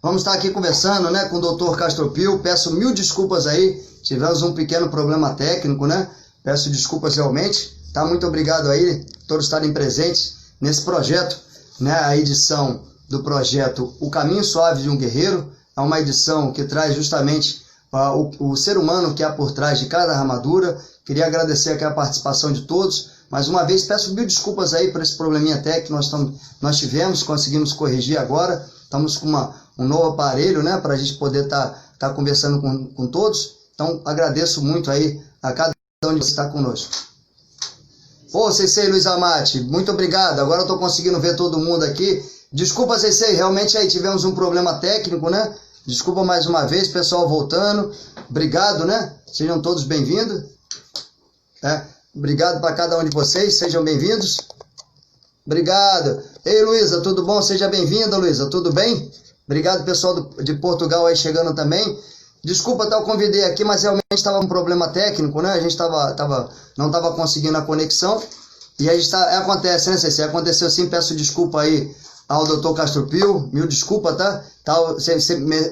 Vamos estar aqui conversando, né, com o Dr. Castropil. Peço mil desculpas aí, tivemos um pequeno problema técnico, né? Peço desculpas realmente. Tá? Muito obrigado aí, todos estarem presentes nesse projeto, né? A edição do projeto O Caminho Suave de um Guerreiro. É uma edição que traz justamente o ser humano que há por trás de cada armadura. Queria agradecer aqui a participação de todos. Mais uma vez, peço mil desculpas aí por esse probleminha técnico que nós tivemos, conseguimos corrigir agora. Estamos com um novo aparelho, né, para a gente poder tá conversando com todos. Então, agradeço muito aí a cada um de vocês que está conosco. Pô, Sensei Luiz Amati, muito obrigado. Agora eu estou conseguindo ver todo mundo aqui. Desculpa, Sensei, realmente aí tivemos um problema técnico, né? Desculpa mais uma vez, pessoal voltando. Obrigado, né? Sejam todos bem-vindos. Obrigado para cada um de vocês, sejam bem-vindos. Obrigado. Ei, Luísa, tudo bom? Seja bem-vinda, Luísa, tudo bem? Obrigado, pessoal de Portugal aí chegando também. Desculpa, eu convidei aqui, mas realmente estava um problema técnico, né? A gente não estava conseguindo a conexão. E aí acontece, né, Ceci? Aconteceu sim, peço desculpa aí ao Dr. Castropil, mil desculpa, tá? O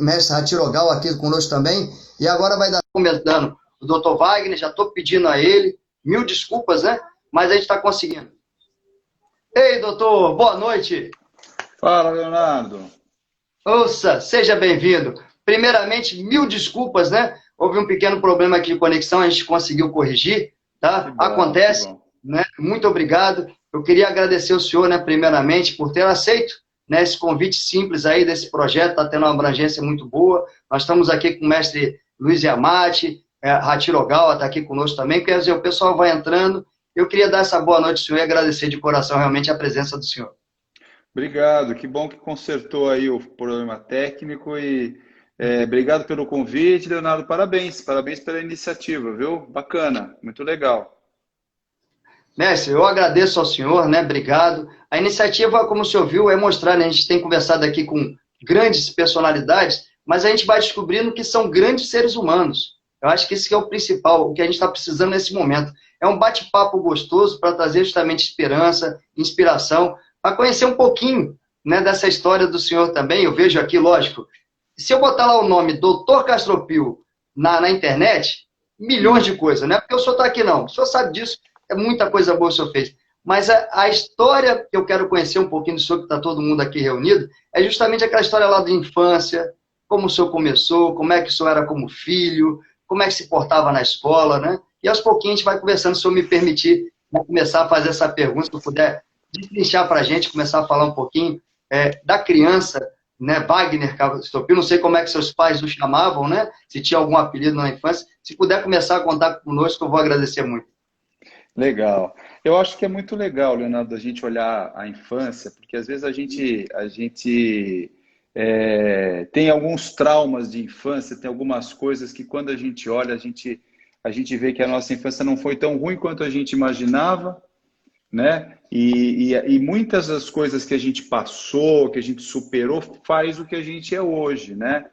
mestre Hatirogal aqui conosco também. E agora vai dar comentando o Dr. Wagner, já estou pedindo a ele, mil desculpas, né? Mas a gente está conseguindo. Ei, doutor, boa noite. Fala, Leonardo. Ouça, seja bem-vindo. Primeiramente, mil desculpas, né? Houve um pequeno problema aqui de conexão, a gente conseguiu corrigir, tá? Que bom, acontece, né? Muito obrigado. Eu queria agradecer ao senhor, né, primeiramente, por ter aceito, né, esse convite simples aí desse projeto, está tendo uma abrangência muito boa. Nós estamos aqui com o mestre Luiz Yamati, Hatirogawa está aqui conosco também, quer dizer, o pessoal vai entrando. Eu queria dar essa boa noite ao senhor e agradecer de coração realmente a presença do senhor. Obrigado, que bom que consertou aí o problema técnico e obrigado pelo convite, Leonardo, parabéns pela iniciativa, viu? Bacana, muito legal. Mestre, eu agradeço ao senhor, né? Obrigado. A iniciativa, como o senhor viu, é mostrar, né? A gente tem conversado aqui com grandes personalidades, mas a gente vai descobrindo que são grandes seres humanos. Eu acho que esse que é o principal, o que a gente está precisando nesse momento. É um bate-papo gostoso para trazer justamente esperança, inspiração, para conhecer um pouquinho, né, dessa história do senhor também. Eu vejo aqui, lógico, se eu botar lá o nome Dr. Castropil na internet, milhões de coisas, não é porque o senhor está aqui não, o senhor sabe disso, é muita coisa boa que o senhor fez. Mas a história que eu quero conhecer um pouquinho do senhor, que está todo mundo aqui reunido, é justamente aquela história lá da infância, como o senhor começou, como é que o senhor era como filho, como é que se portava na escola, né? E aos pouquinhos a gente vai conversando, se o senhor me permitir, vou começar a fazer essa pergunta, se eu puder destrinchar para a gente, começar a falar um pouquinho da criança, né, Wagner Castropil, não sei como é que seus pais o chamavam, né? Se tinha algum apelido na infância, se puder começar a contar conosco, eu vou agradecer muito. Legal. Eu acho que é muito legal, Leonardo, a gente olhar a infância, porque às vezes a gente tem alguns traumas de infância, tem algumas coisas que quando a gente olha, a gente vê que a nossa infância não foi tão ruim quanto a gente imaginava, né? E muitas das coisas que a gente passou, que a gente superou, faz o que a gente é hoje, né?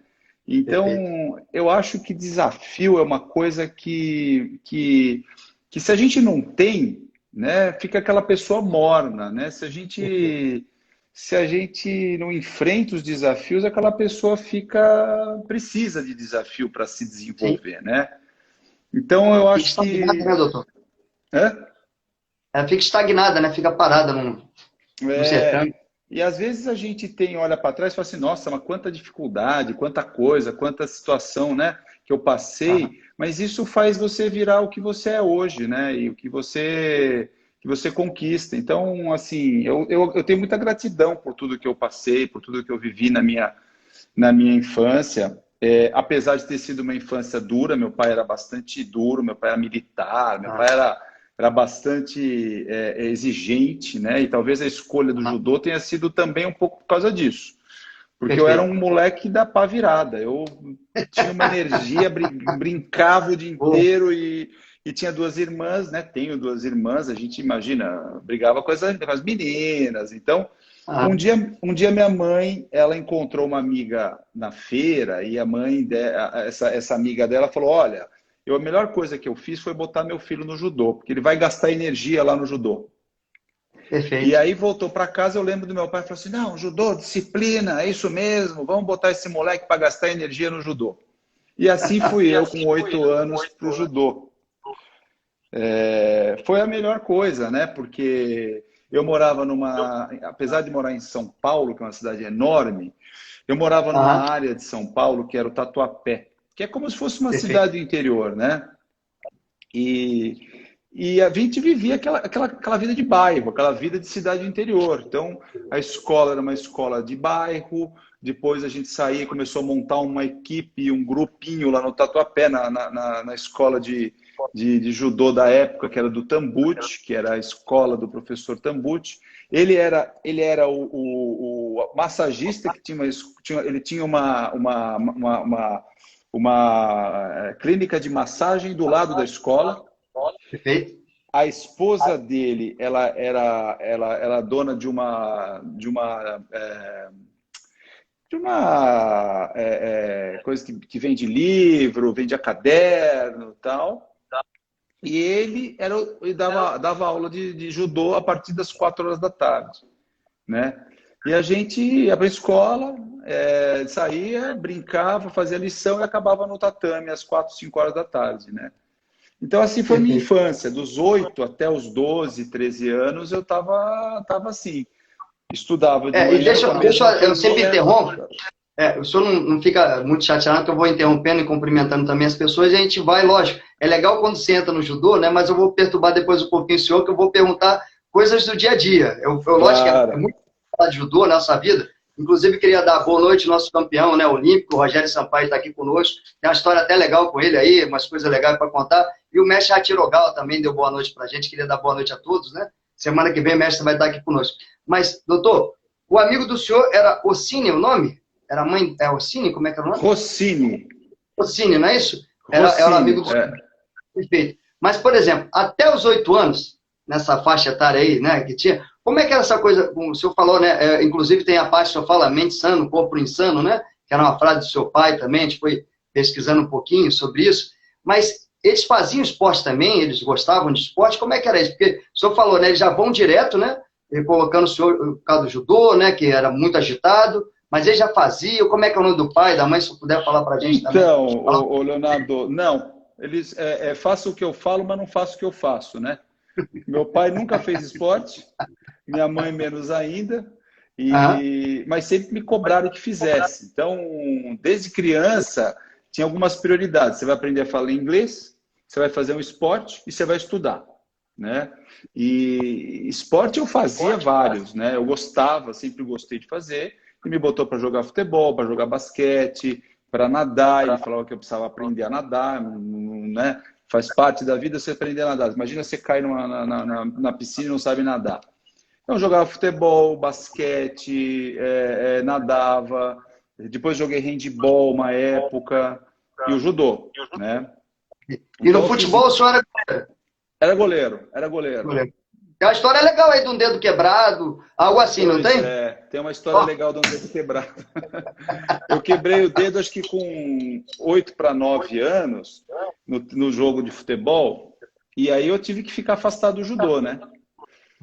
Então, eu acho que desafio é uma coisa que se a gente não tem, né, fica aquela pessoa morna, né? Se a gente não enfrenta os desafios, aquela pessoa precisa de desafio para se desenvolver, sim, né? Então eu acho que... Fica estagnada, né, doutor? Ela fica estagnada, né? Fica parada no sertão. E às vezes a gente olha para trás e fala assim, nossa, mas quanta dificuldade, quanta coisa, quanta situação, né, que eu passei, mas isso faz você virar o que você é hoje, né? E o que você conquista. Então, assim, eu tenho muita gratidão por tudo que eu passei, por tudo que eu vivi na minha infância. Apesar de ter sido uma infância dura, meu pai era bastante duro, meu pai era militar, meu pai era bastante exigente, né? E talvez a escolha do judô tenha sido também um pouco por causa disso. Porque eu era um moleque da pá virada. Eu tinha uma energia, brincava o dia inteiro e tinha duas irmãs, né? Tenho duas irmãs, a gente imagina, brigava com as meninas. Então, um dia minha mãe, ela encontrou uma amiga na feira e a mãe, essa amiga dela falou, olha, a melhor coisa que eu fiz foi botar meu filho no judô, porque ele vai gastar energia lá no judô. E Perfeito. aí voltou para casa, eu lembro do meu pai, falou assim, não, judô, disciplina, é isso mesmo, vamos botar esse moleque para gastar energia no judô. E assim fui eu com 8 anos para o judô. Foi a melhor coisa, né? Porque eu morava apesar de morar em São Paulo, que é uma cidade enorme, eu morava numa Aham, área de São Paulo que era o Tatuapé, que é como se fosse uma perfeito. cidade do interior, né? E, e a gente vivia aquela vida de bairro, aquela vida de cidade do interior. Então, a escola era uma escola de bairro, depois a gente saía e começou a montar uma equipe, um grupinho lá no Tatuapé, na escola de judô da época, que era do Tambuchi, que era a escola do professor Tambuchi. Ele era o massagista que ele tinha uma clínica de massagem do lado da escola. Perfeito. A esposa dele, ela dona de uma coisa que vende livro, vende caderno e tal. E ele dava aula de judô a partir das 4 horas da tarde, né? E a gente ia para a escola, saía, brincava, fazia lição e acabava no tatame às 4, 5 horas da tarde, né? Então, assim foi minha Perfeito. infância. Dos 8 até os 12, 13 anos, eu tava assim. Estudava de E manhã com a mesma eu sempre turminha. interrompo. O senhor não fica muito chateado, que eu vou interrompendo e cumprimentando também as pessoas, e a gente vai, lógico. É legal quando você entra no judô, né? Mas eu vou perturbar depois um pouquinho o senhor, que eu vou perguntar coisas do dia a dia. Lógico que é Claro. muito falar de judô na nossa vida. Inclusive, queria dar boa noite ao nosso campeão, né, olímpico, o Rogério Sampaio está aqui conosco. Tem uma história até legal com ele aí, umas coisas legais para contar. E o mestre Hatirogal também deu boa noite para a gente. Queria dar boa noite a todos, né? Semana que vem o mestre vai estar aqui conosco. Mas, doutor, o amigo do senhor era Ocine, o nome? Era mãe, Ocine? Como é que era o nome? Rossini. Ocine, não é isso? Era amigo Rossini, do senhor. Perfeito. Mas, por exemplo, até os 8 anos, nessa faixa etária aí, né, que tinha, como é que era essa coisa, como o senhor falou, né, inclusive tem a parte que o senhor fala, mente sano, corpo insano, né, que era uma frase do seu pai também, a gente foi pesquisando um pouquinho sobre isso, mas eles faziam esporte também, eles gostavam de esporte, como é que era isso? Porque o senhor falou, né, eles já vão direto, né, colocando o senhor por causa do judô, né, que era muito agitado, mas ele já fazia, como é que é o nome do pai, da mãe, se puder falar para a gente também? Então, o Leonardo, não. Eles faço o que eu falo, mas não faço o que eu faço, né? Meu pai nunca fez esporte, minha mãe menos ainda, Aham, mas sempre me cobraram que fizesse. Então, desde criança, tinha algumas prioridades. Você vai aprender a falar inglês, você vai fazer um esporte e você vai estudar, né? E esporte eu fazia vários, né? Eu gostava, sempre gostei de fazer. E me botou para jogar futebol, para jogar basquete, para nadar. Ele falava que eu precisava aprender a nadar, né? Faz parte da vida você aprender a nadar. Imagina você cair na piscina e não sabe nadar. Então, eu jogava futebol, basquete, nadava. Depois joguei handball uma época e o judô, né? e no Então, eu fiz. futebol o senhor Era goleiro, era goleiro. era. Tem uma história legal aí de um dedo quebrado, algo assim, não Pois tem? é, tem uma história Ó, legal de um dedo quebrado. Eu quebrei o dedo, acho que com 8 para 9 anos, no jogo de futebol, e aí eu tive que ficar afastado do judô, né?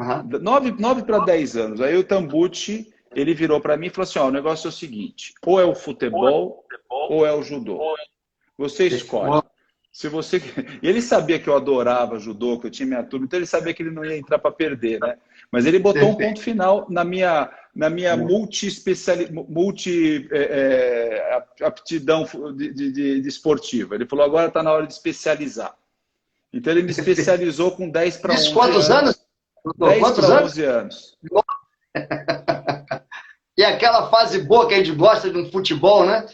aham, 9 para 10 anos. Aí o Tambuchi, ele virou para mim e falou assim: ó, o negócio é o seguinte, ou é o futebol ou é o judô. Você escolhe. ó, Se você... E ele sabia que eu adorava judô, que eu tinha minha turma, então ele sabia que ele não ia entrar para perder, né? Mas ele botou um ponto perfeito. final na minha aptidão de esportiva. Ele falou, agora está na hora de especializar. Então ele me especializou com 10 para Isso 11 quantos anos, anos. doutor? 10 Quantos para anos? 11 anos. E aquela fase boa que a gente gosta de um futebol, né?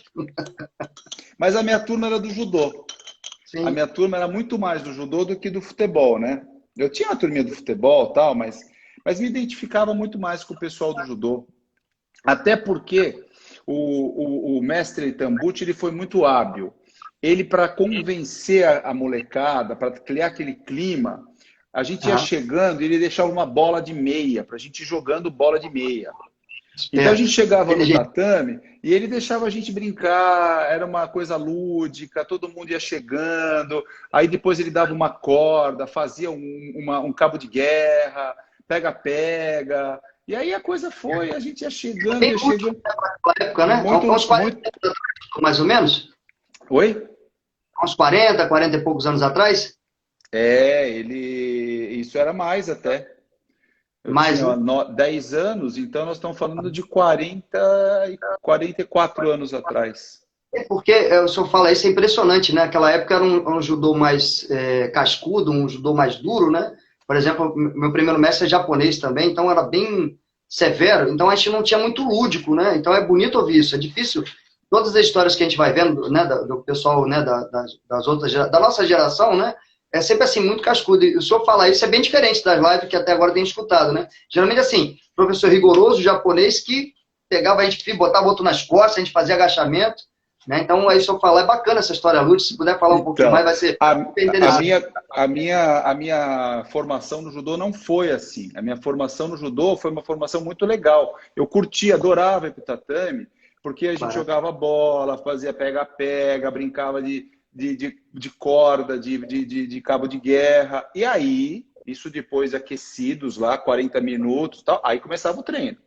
Mas a minha turma era do judô. A Sim. minha turma era muito mais do judô do que do futebol, né? Eu tinha uma turminha do futebol e tal, mas me identificava muito mais com o pessoal do judô. Até porque o mestre Tambuchi, ele foi muito hábil. Ele, para convencer a molecada, para criar aquele clima, a gente ia Aham, chegando e ele deixava uma bola de meia, para a gente ir jogando bola de meia. Então a gente esperto. chegava no Inteligente. tatame e ele deixava a gente brincar, era uma coisa lúdica, todo mundo ia chegando, aí depois ele dava uma corda, fazia um cabo de guerra, pega-pega. E aí a coisa foi, a gente ia chegando, Bem ia útil chegando. naquela época, né? Muito, Uns 40 muito... anos atrás, mais ou menos? Oi? Uns 40, 40 e poucos anos atrás? Isso era mais até. Eu Mais, tinha né? 10 anos, então nós estamos falando de 44 anos atrás. É porque o senhor fala isso, é impressionante, né? Aquela época era um judô mais cascudo, um judô mais duro, né? Por exemplo, meu primeiro mestre é japonês também, então era bem severo, então a gente não tinha muito lúdico, né? Então é bonito ouvir isso, é difícil. Todas as histórias que a gente vai vendo, né, do pessoal, né, das outras, da nossa geração, né? É sempre assim, muito cascudo. E o senhor falar isso é bem diferente das lives que até agora tem escutado, né? Geralmente assim, professor rigoroso, japonês, que pegava a gente, botava outro nas costas, a gente fazia agachamento, né? Então, aí, se eu falar, é bacana essa história, Lúcio. Se puder falar um pouquinho Então, mais, vai ser a, super a interessante. minha, a minha formação no judô não foi assim. A minha formação no judô foi uma formação muito legal. Eu curtia, adorava ir para o tatame, porque a gente Claro. jogava bola, fazia pega-pega, brincava de corda, de cabo de guerra. E aí, isso depois aquecidos lá, 40 minutos, tal, aí começava o treino.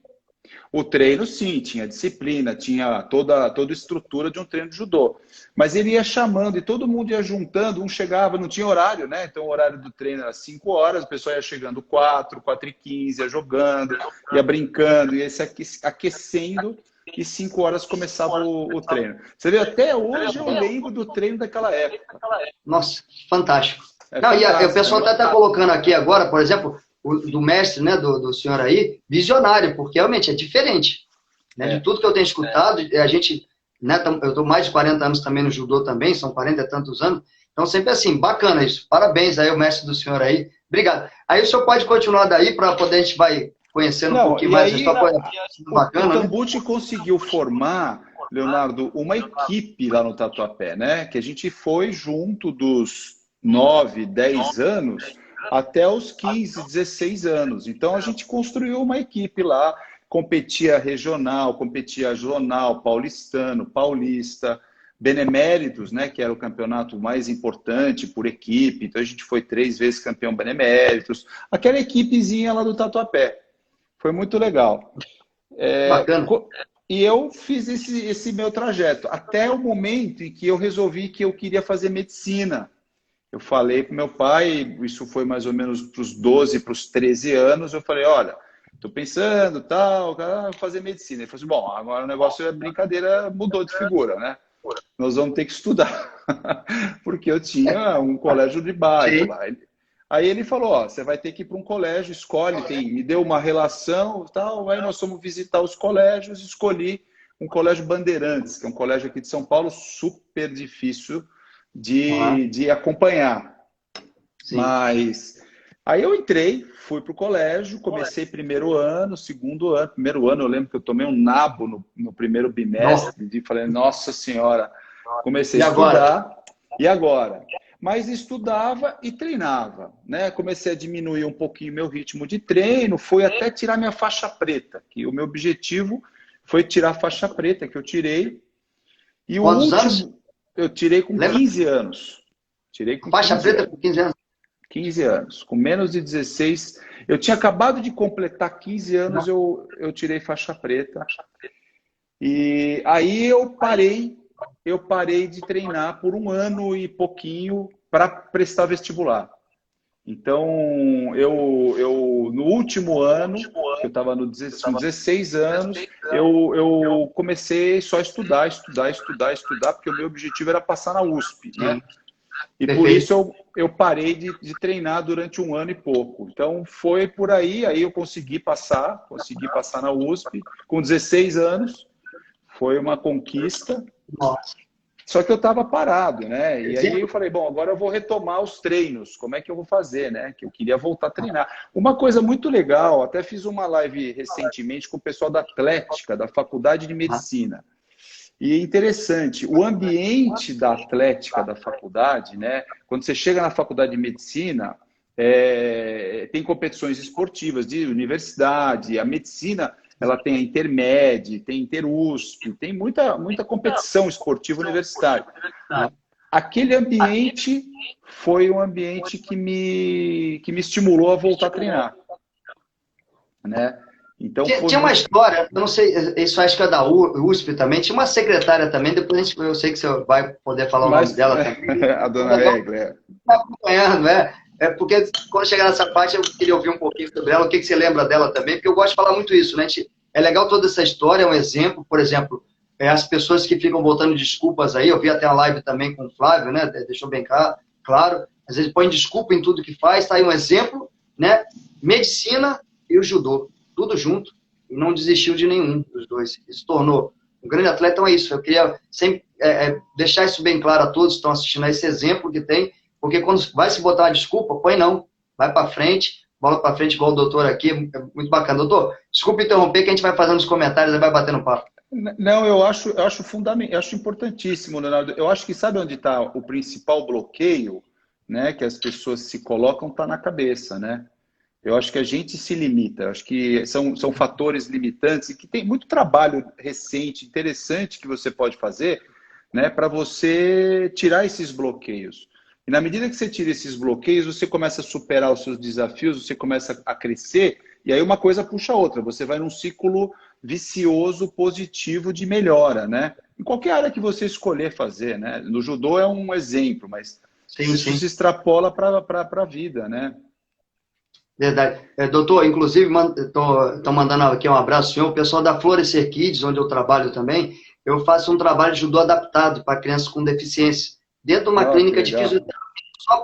O treino, sim, tinha disciplina, tinha toda a estrutura de um treino de judô. Mas ele ia chamando e todo mundo ia juntando, um chegava, não tinha horário, né? Então o horário do treino era 5 horas, o pessoal ia chegando 4h15, ia jogando, ia brincando, ia se aquecendo e 5 horas começava o treino. Você vê, até hoje eu lembro do treino daquela época. Nossa, fantástico. É Não, e o fantástico. pessoal até está colocando aqui agora, por exemplo, do mestre, né, do senhor aí, visionário, porque realmente é diferente. Né? De É. tudo que eu tenho escutado, a gente, né, eu estou mais de 40 anos também no judô também, são 40 e tantos anos, então sempre assim, bacana isso. Parabéns aí, o mestre do senhor aí. Obrigado. Aí o senhor pode continuar daí, para poder a gente vai conhecendo um Não, pouquinho e mais a aí história. o Bacana, né? Tambucci conseguiu formar, Leonardo, uma equipe lá no Tatuapé, né? Que a gente foi junto dos 9, 10 anos até os 15, 16 anos. Então a gente construiu uma equipe lá, competia regional, competia zonal, paulistano, paulista, beneméritos, né? Que era o campeonato mais importante por equipe. Então a gente foi 3 vezes campeão beneméritos. Aquela equipezinha lá do Tatuapé. Foi muito legal. Bacana. E eu fiz esse meu trajeto, até o momento em que eu resolvi que eu queria fazer medicina. Eu falei para meu pai, isso foi mais ou menos para os 12, para os 13 anos, eu falei, olha, estou pensando, tal, fazer medicina. Ele falou assim, bom, agora o negócio, a brincadeira mudou de figura, né? Nós vamos ter que estudar, porque eu tinha um colégio de bairro Sim. lá. Aí ele falou, ó, você vai ter que ir para um colégio, escolhe, me deu uma relação, tal, aí nós fomos visitar os colégios, escolhi um colégio Bandeirantes, que é um colégio aqui de São Paulo super difícil de acompanhar. Sim. Mas aí eu entrei, fui para o colégio, comecei primeiro ano, segundo ano. Primeiro ano eu lembro que eu tomei um nabo no primeiro bimestre, e falei, nossa senhora, comecei a estudar, e agora? Mas estudava e treinava, né? Comecei a diminuir um pouquinho meu ritmo de treino, foi até tirar minha faixa preta, que o meu objetivo foi tirar a faixa preta, que eu tirei. E Quantos o anos? último, eu tirei com 15 anos. Tirei com Faixa 15 preta anos. com 15 anos. 15 anos. Com menos de 16, eu tinha acabado de completar 15 anos, eu tirei faixa preta. E aí eu parei de treinar por um ano e pouquinho para prestar vestibular. Então, no último ano, que eu estava com 16 anos, eu comecei só a estudar, porque o meu objetivo era passar na USP, né? E por isso eu parei de treinar durante um ano e pouco. Então, foi por aí eu consegui passar na USP com 16 anos. Foi uma conquista. Nossa. Só que eu estava parado, né? E aí eu falei, bom, agora eu vou retomar os treinos. Como é que eu vou fazer, né? Que eu queria voltar a treinar. Uma coisa muito legal, até fiz uma live recentemente com o pessoal da Atlética, da Faculdade de Medicina. E é interessante, o ambiente da Atlética da faculdade, né? Quando você chega na Faculdade de Medicina, tem competições esportivas de universidade, a medicina ela tem a Intermed, tem Interusp, tem muita competição esportiva universitária. Aquele ambiente foi um ambiente que me estimulou a voltar a treinar. né? Então Tinha uma história, eu não sei, isso acho que é da USP também, tinha uma secretária também, depois eu sei que você vai poder falar o nome dela também. A dona Egla. Está acompanhando, né? É porque quando chegar nessa parte eu queria ouvir um pouquinho sobre ela, o que você lembra dela também, porque eu gosto de falar muito isso, né? É legal toda essa história, é um exemplo, por exemplo, as pessoas que ficam botando desculpas aí, eu vi até a live também com o Flávio, né? Deixou bem claro, às vezes põe desculpa em tudo que faz, tá aí um exemplo, né? Medicina e o judô, tudo junto, e não desistiu de nenhum dos dois, e se tornou um grande atleta. Então é isso, eu queria sempre deixar isso bem claro a todos que estão assistindo a esse exemplo que tem, porque quando vai se botar uma desculpa, põe não, vai para frente, bola para frente, igual o doutor aqui, é muito bacana. Doutor, desculpa interromper, que a gente vai fazendo os comentários e vai batendo papo. Não, eu acho fundamental, eu acho importantíssimo, Leonardo. Eu acho que sabe onde está o principal bloqueio, né, que as pessoas se colocam, está na cabeça, né? Eu acho que a gente se limita, acho que são fatores limitantes e que tem muito trabalho recente, interessante que você pode fazer, né, para você tirar esses bloqueios. E na medida que você tira esses bloqueios, você começa a superar os seus desafios, você começa a crescer, e aí uma coisa puxa a outra, você vai num ciclo vicioso, positivo de melhora, né? Em qualquer área que você escolher fazer, né? No judô é um exemplo, mas isso se extrapola para a vida, né? Verdade. Doutor, inclusive, estou mandando aqui um abraço ao senhor, o pessoal da Florescer Kids, onde eu trabalho também, eu faço um trabalho de judô adaptado para crianças com deficiência, dentro de uma clínica de fisioterapia só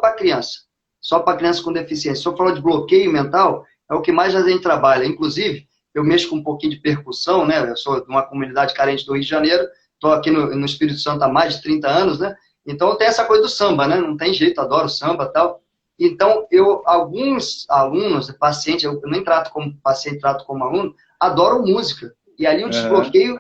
para criança com deficiência. Se eu falar de bloqueio mental, é o que mais a gente trabalha. Inclusive, eu mexo com um pouquinho de percussão, né? Eu sou de uma comunidade carente do Rio de Janeiro, estou aqui no Espírito Santo há mais de 30 anos, né? Então, tem essa coisa do samba, né? Não tem jeito, adoro samba e tal. Então, alguns alunos, pacientes, eu nem trato como paciente, trato como aluno, adoram música. E ali eu desbloqueio.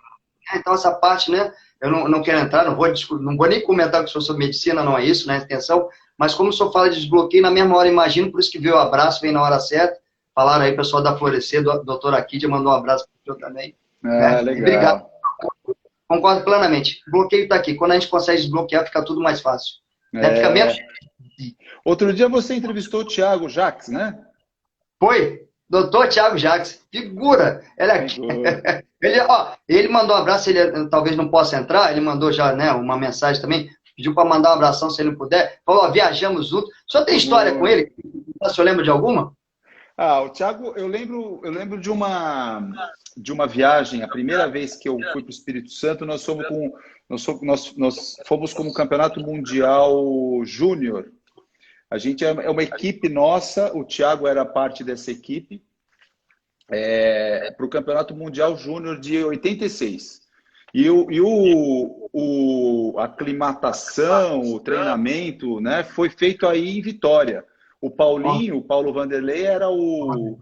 Então, essa parte, né? Eu não quero entrar, não vou nem comentar que o senhor sobre medicina, não é isso, né? Atenção. Mas como o senhor fala de desbloqueio, na mesma hora, imagino, por isso que veio o abraço, vem na hora certa. Falaram aí, pessoal da Florescer, doutora Akidia mandou um abraço para o senhor também. Legal. Obrigado. Concordo plenamente. O bloqueio está aqui. Quando a gente consegue desbloquear, fica tudo mais fácil. Fica menos. Outro dia você entrevistou o Thiago Jacques, né? Foi. Doutor Thiago Jacques. Figura. Ele mandou um abraço, ele talvez não possa entrar, ele mandou já, né, uma mensagem também, pediu para mandar um abração se ele não puder. Falou, viajamos juntos. O senhor tem história com ele? O senhor lembra de alguma? O Thiago, eu lembro de uma viagem, a primeira vez que eu fui para o Espírito Santo, nós fomos como Campeonato Mundial Júnior. A gente é uma equipe nossa, o Thiago era parte dessa equipe, para o Campeonato Mundial Júnior de 86. E a aclimatação, o treinamento, né, foi feito aí em Vitória. O Paulo Vanderlei era o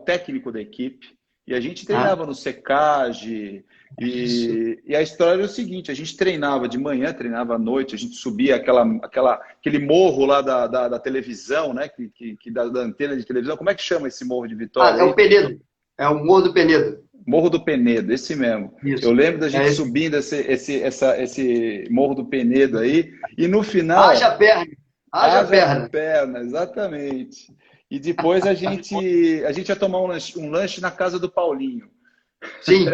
técnico da equipe. E a gente treinava no Secage. E a história era o seguinte: a gente treinava de manhã, treinava à noite, a gente subia aquele morro lá da televisão, né? Da antena de televisão. Como é que chama esse morro de Vitória? É o Penedo. É o Morro do Penedo. Morro do Penedo, esse mesmo. Isso. Eu lembro da gente subindo esse Morro do Penedo aí. E no final. Haja perna, exatamente. E depois a gente ia tomar um lanche na casa do Paulinho. Sim.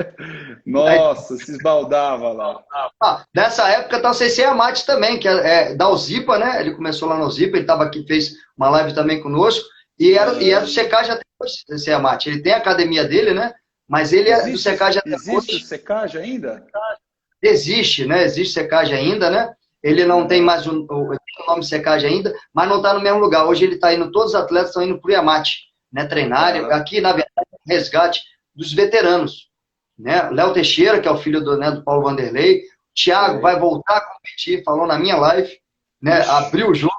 Nossa, se esbaldava lá. Nessa época tá o CC Amate também, que é da Alzipa, né? Ele começou lá na Alzipa, ele estava aqui, fez uma live também conosco, e era do Secage até hoje, CC Amate. Ele tem a academia dele, né? Mas ele é do Secage até hoje. Existe o Secage ainda? Existe, né? Existe Secage ainda, né? Ele não tem mais o nome Secage ainda, mas não está no mesmo lugar. Hoje ele está indo, todos os atletas estão indo para o Iamate, né? Treinar. Aqui, na verdade, é um resgate dos veteranos. Né? Léo Teixeira, que é o filho do Paulo Vanderlei. Thiago vai voltar a competir, falou na minha live, né? Abriu o jogo.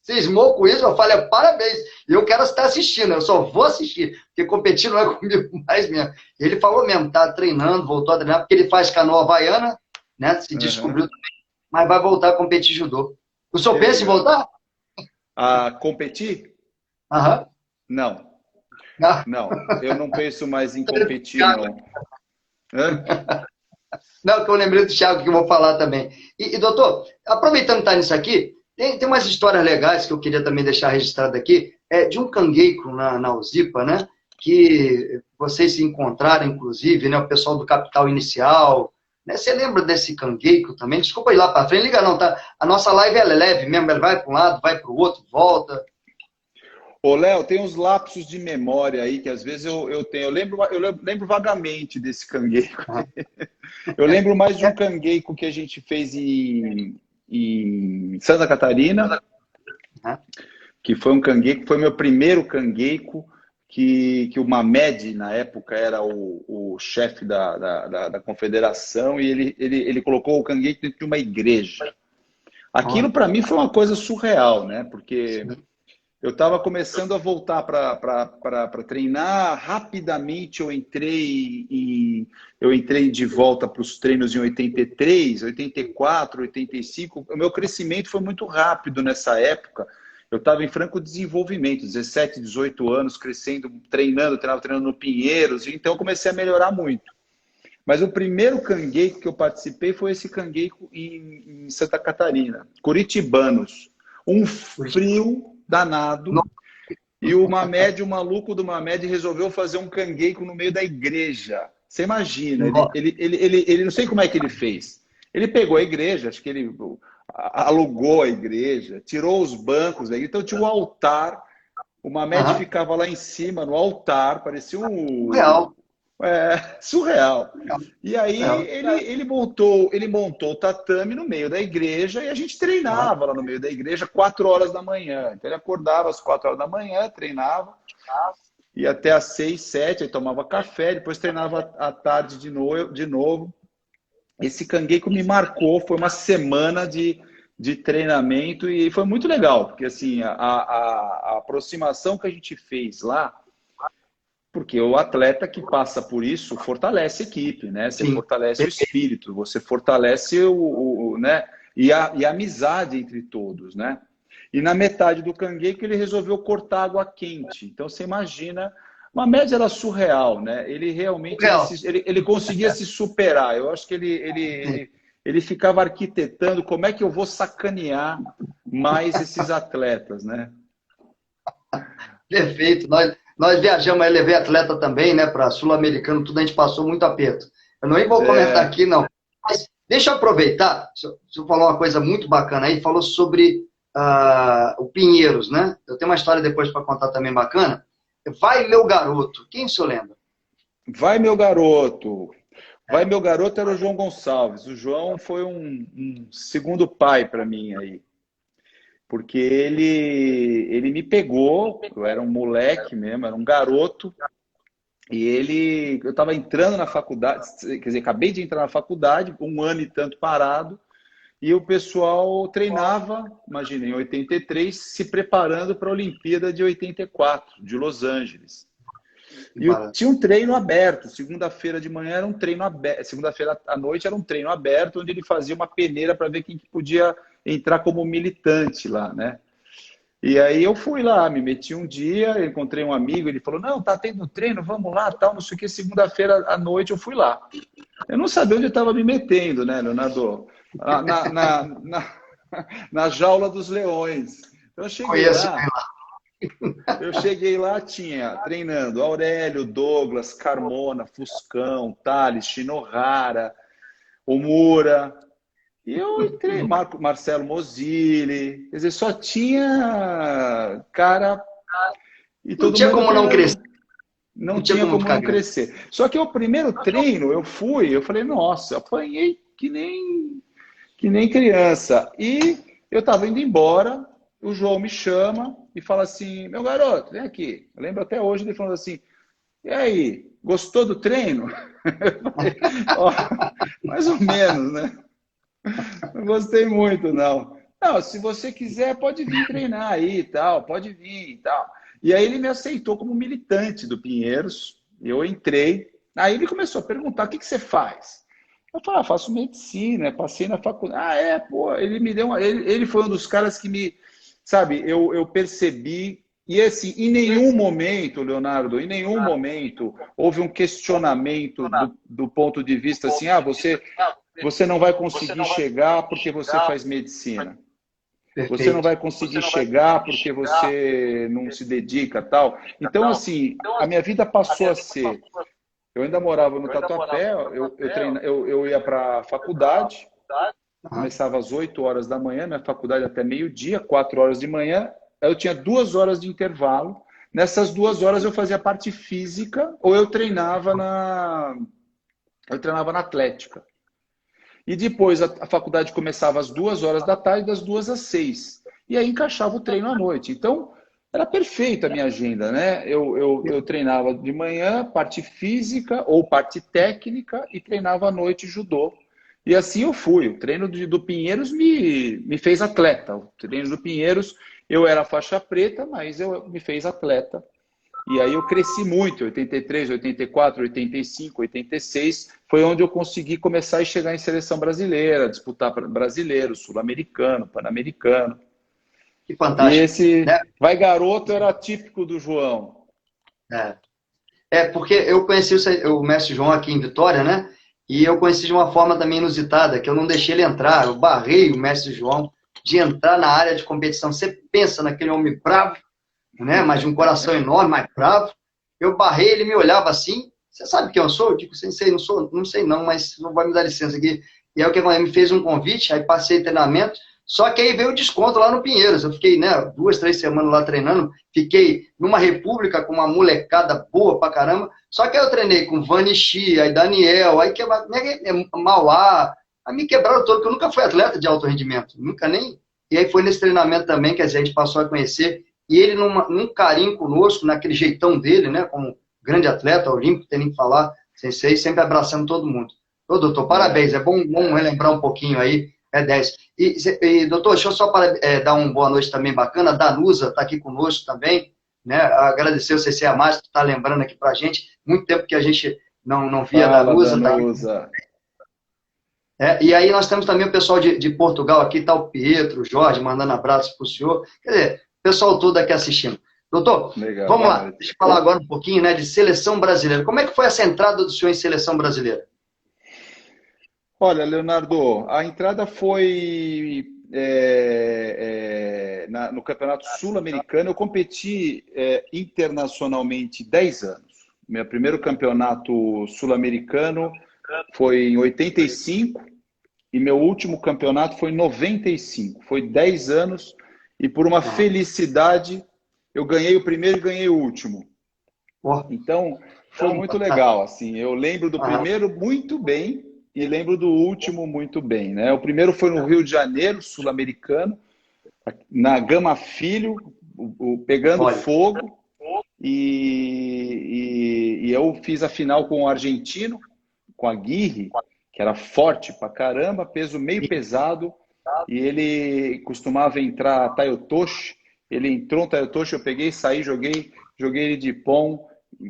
Cismou com isso, eu falei, parabéns. Eu quero estar assistindo, eu só vou assistir, porque competir não é comigo mais mesmo. Ele falou mesmo, tá treinando, voltou a treinar, porque ele faz canoa havaiana, né? Se descobriu também, mas vai voltar a competir judô. O senhor pensa em voltar? A competir? Não. Não, eu não penso mais em competir, não. Não, que eu lembrei do Thiago que eu vou falar também. E doutor, aproveitando que está nisso aqui, tem umas histórias legais que eu queria também deixar registrado aqui. de um cangueico na Uzipa, né? Que vocês se encontraram, inclusive, né? O pessoal do Capital Inicial, né? Você lembra desse cangueico também? Desculpa ir lá para frente, liga não, tá? A nossa live ela é leve mesmo, ela vai para um lado, vai para o outro, volta. Ô, Léo, tem uns lapsos de memória aí que às vezes eu tenho. Eu lembro vagamente desse cangueico. Eu lembro mais de um cangueico que a gente fez em Santa Catarina, que foi um cangueico, foi meu primeiro cangueico, que o Mamed, na época, era o chefe da confederação, e ele colocou o cangueico dentro de uma igreja. Aquilo, para mim, foi uma coisa surreal, né? Porque eu estava começando a voltar para treinar. Rapidamente eu entrei de volta para os treinos em 83, 84, 85. O meu crescimento foi muito rápido nessa época. Eu estava em franco desenvolvimento, 17, 18 anos, crescendo, treinando no Pinheiros, então eu comecei a melhorar muito. Mas o primeiro cangueico que eu participei foi esse cangueico em Santa Catarina, Curitibanos. Um frio danado. E o maluco do Mamed, resolveu fazer um cangueico no meio da igreja. Você imagina, ele não sei como é que ele fez. Ele pegou a igreja, acho que ele alugou a igreja, tirou os bancos, então tinha um altar, o Mamed ficava lá em cima, no altar, parecia um... Real. Surreal. E aí ele montou o tatame no meio da igreja e a gente treinava lá no meio da igreja 4 horas da manhã. Então ele acordava às 4 horas da manhã, treinava, e até às 6, 7, aí tomava café, depois treinava à tarde de novo. Esse cangueico me marcou, foi uma semana de treinamento e foi muito legal, porque assim, a aproximação que a gente fez lá, porque o atleta que passa por isso fortalece a equipe, né? Você fortalece o espírito, você fortalece né? E a amizade entre todos, né? E na metade do cangueico ele resolveu cortar água quente. Então você imagina, uma média era surreal, né? Ele realmente ele conseguia se superar. Eu acho que ele ficava arquitetando como é que eu vou sacanear mais esses atletas, né? Perfeito. Nós viajamos, aí levei atleta também, né, para Sul-Americano, tudo a gente passou muito aperto. Eu não vou comentar aqui, não. Mas deixa eu aproveitar, você falou uma coisa muito bacana aí, falou sobre o Pinheiros, né? Eu tenho uma história depois para contar também bacana. Vai, meu garoto. Quem o senhor lembra? Vai, meu garoto. Vai, meu garoto era o João Gonçalves. O João foi um segundo pai para mim aí. Porque ele me pegou, eu era um moleque mesmo, era um garoto, e eu estava entrando na faculdade, quer dizer, acabei de entrar na faculdade, 1 ano e tanto parado, e o pessoal treinava, imagina, em 83, se preparando para a Olimpíada de 84, de Los Angeles. E tinha um treino aberto, segunda-feira de manhã era um treino aberto, segunda-feira à noite era um treino aberto, onde ele fazia uma peneira para ver quem que podia entrar como militante lá, né? E aí eu fui lá, me meti um dia, encontrei um amigo, ele falou, não, tá tendo treino, vamos lá, tal, não sei o que, segunda-feira à noite eu fui lá. Eu não sabia onde eu estava me metendo, né, Leonardo? Na jaula dos leões. Então eu cheguei lá, tinha treinando Aurélio, Douglas, Carmona, Fuscão, Thales, Shinohara, Omura. E eu entrei, Marcelo Mozili, quer dizer, só tinha cara... E todo não tinha como não crescer. Não tinha como não crescer. Só que o primeiro treino, eu falei, nossa, apanhei que nem criança. E eu estava indo embora, o João me chama e fala assim, meu garoto, vem aqui. Eu lembro até hoje ele falando assim, e aí, gostou do treino? Eu falei, mais ou menos, né? Não gostei muito, não. Não, se você quiser, pode vir treinar aí e tal, pode vir e tal. E aí ele me aceitou como militante do Pinheiros, eu entrei, aí ele começou a perguntar, o que você faz? Eu falei, faço medicina, passei na faculdade. Pô, ele me deu ele foi um dos caras que me, sabe, eu percebi, e assim, em nenhum momento, Leonardo, em nenhum momento houve um questionamento do ponto de vista assim, você não vai conseguir chegar porque você faz medicina. Você não Perfeito. vai conseguir chegar porque você não se dedica, tal. Então, assim, a minha vida passou a ser. Eu ainda morava no Tatuapé, eu ia para a faculdade, Aham. começava às 8 horas da manhã, minha faculdade até meio-dia, 4 horas de manhã. Aí eu tinha 2 horas de intervalo. Nessas 2 horas eu fazia parte física ou eu treinava na Atlética. E depois a faculdade começava às 2 horas da tarde, das 2 às 6. E aí encaixava o treino à noite. Então, era perfeita a minha agenda, né? Eu treinava de manhã, parte física ou parte técnica, e treinava à noite judô. E assim eu fui. O treino do Pinheiros me fez atleta. O treino do Pinheiros, eu era faixa preta, mas me fez atleta. E aí eu cresci muito, 83, 84, 85, 86, foi onde eu consegui começar a chegar em seleção brasileira, disputar brasileiro, sul-americano, pan-americano. Que E fantástico, esse né? vai garoto era típico do João. É. Porque eu conheci o mestre João aqui em Vitória, né? E eu conheci de uma forma também inusitada, que eu não deixei ele entrar, eu barrei o mestre João de entrar na área de competição. Você pensa naquele homem bravo, né? Mas de um coração enorme, mas bravo. Eu barrei, ele me olhava assim. Você sabe quem eu sou? Eu digo, sei, não sou, não sei não, mas não vai me dar licença aqui. E aí o que aconteceu? Ele me fez um convite, aí passei treinamento. Só que aí veio o desconto lá no Pinheiros. Eu fiquei, né, 2, 3 semanas lá treinando. Fiquei numa república com uma molecada boa pra caramba. Só que aí eu treinei com Vanichi, aí Daniel, aí Mauá. Aí me quebraram todo, porque eu nunca fui atleta de alto rendimento. Nunca nem. E aí foi nesse treinamento também, quer dizer, a gente passou a conhecer. E ele, num carinho conosco, naquele jeitão dele, né, como grande atleta olímpico, tem nem que falar, sensei, sempre abraçando todo mundo. Ô, doutor, parabéns. É bom relembrar um pouquinho aí. É 10. Doutor, deixa eu só dar uma boa noite também bacana. A Danusa está aqui conosco também, né? Agradecer o CC a mais que está lembrando aqui para a gente. Muito tempo que a gente não via a Fala, Danusa. Tá aqui. Danusa. E aí nós temos também o pessoal de Portugal aqui, está o Pietro, o Jorge, mandando abraços para o senhor. Quer dizer, o pessoal todo aqui assistindo. Doutor, Legal, vamos boa lá. noite. Deixa eu falar agora um pouquinho, né, de seleção brasileira. Como é que foi essa entrada do senhor em seleção brasileira? Olha, Leonardo, a entrada foi no Campeonato Sul-Americano. Eu competi internacionalmente 10 anos. Meu primeiro campeonato sul-americano foi em 85 e meu último campeonato foi em 95. Foi 10 anos e por uma felicidade eu ganhei o primeiro e ganhei o último. Então foi muito legal. Assim, eu lembro do primeiro muito bem e lembro do último muito bem, né? O primeiro foi no Rio de Janeiro, sul-americano, na Gama Filho, pegando fogo. E eu fiz a final com o argentino, com a Aguirre, que era forte pra caramba, peso meio pesado, e ele costumava entrar Taiotoshi. Ele entrou no Taiotoshi, eu peguei, saí, joguei ele de pom.